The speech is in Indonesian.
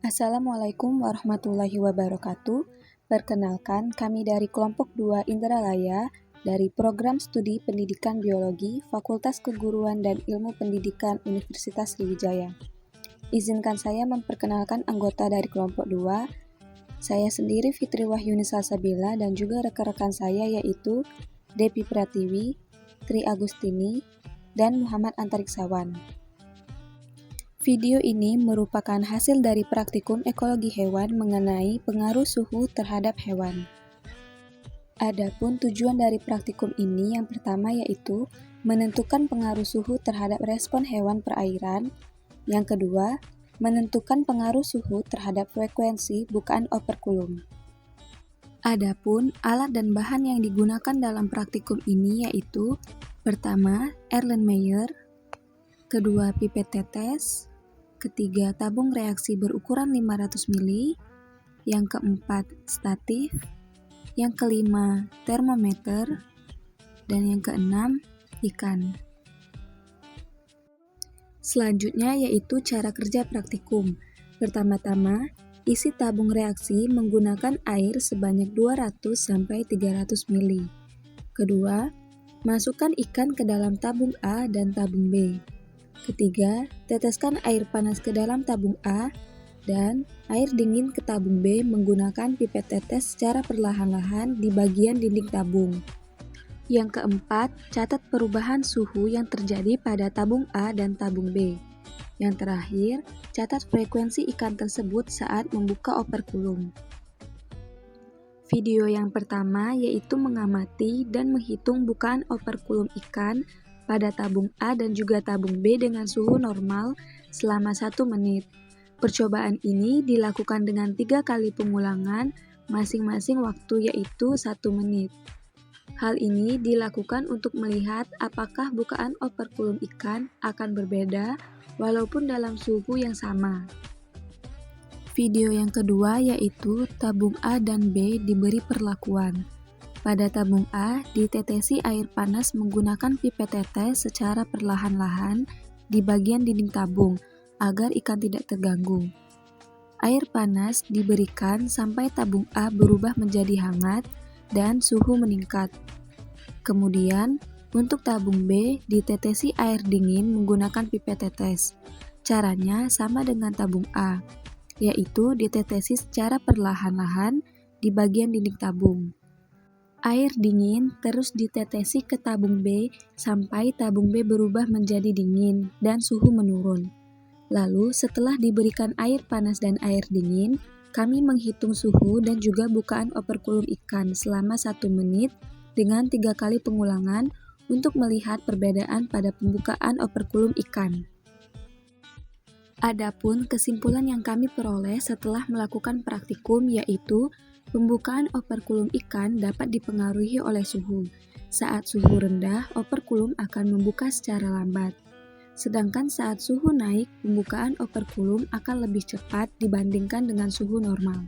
Assalamualaikum warahmatullahi wabarakatuh. Perkenalkan, kami dari kelompok 2 Indralaya dari Program Studi Pendidikan Biologi Fakultas Keguruan dan Ilmu Pendidikan Universitas Sriwijaya. Izinkan saya memperkenalkan anggota dari kelompok 2. Saya sendiri Fitri Wahyuni Salsabila dan juga rekan-rekan saya yaitu Depi Pratiwi, Tri Agustini, dan Muhammad Antariksawan. Video ini merupakan hasil dari praktikum ekologi hewan mengenai pengaruh suhu terhadap hewan. Adapun tujuan dari praktikum ini yang pertama yaitu menentukan pengaruh suhu terhadap respon hewan perairan. Yang kedua, menentukan pengaruh suhu terhadap frekuensi bukaan operkulum. Adapun alat dan bahan yang digunakan dalam praktikum ini yaitu pertama, Erlenmeyer, kedua, pipet tetes, ketiga, tabung reaksi berukuran 500 ml, yang keempat, statif, yang kelima, termometer, dan yang keenam, ikan. Selanjutnya yaitu cara kerja praktikum. Pertama-tama, isi tabung reaksi menggunakan air sebanyak 200-300 ml. Kedua, masukkan ikan ke dalam tabung A dan tabung B. Ketiga, teteskan air panas ke dalam tabung A dan air dingin ke tabung B menggunakan pipet tetes secara perlahan-lahan di bagian dinding tabung. Yang keempat, catat perubahan suhu yang terjadi pada tabung A dan tabung B. Yang terakhir, catat frekuensi ikan tersebut saat membuka operkulum. Video yang pertama yaitu mengamati dan menghitung bukaan operkulum ikan pada tabung A dan juga tabung B dengan suhu normal selama 1 menit. Percobaan ini dilakukan dengan 3 kali pengulangan masing-masing waktu yaitu 1 menit. Hal ini dilakukan untuk melihat apakah bukaan operkulum ikan akan berbeda walaupun dalam suhu yang sama. Video yang kedua yaitu tabung A dan B diberi perlakuan. Pada tabung A, ditetesi air panas menggunakan pipet tetes secara perlahan-lahan di bagian dinding tabung agar ikan tidak terganggu. Air panas diberikan sampai tabung A berubah menjadi hangat dan suhu meningkat. Kemudian, untuk tabung B, ditetesi air dingin menggunakan pipet tetes. Caranya sama dengan tabung A, yaitu ditetesi secara perlahan-lahan di bagian dinding tabung. Air dingin terus ditetesi ke tabung B sampai tabung B berubah menjadi dingin dan suhu menurun. Lalu setelah diberikan air panas dan air dingin, kami menghitung suhu dan juga bukaan operkulum ikan selama 1 menit dengan 3 kali pengulangan untuk melihat perbedaan pada pembukaan operkulum ikan. Adapun kesimpulan yang kami peroleh setelah melakukan praktikum yaitu pembukaan operkulum ikan dapat dipengaruhi oleh suhu. Saat suhu rendah, operkulum akan membuka secara lambat. Sedangkan saat suhu naik, pembukaan operkulum akan lebih cepat dibandingkan dengan suhu normal.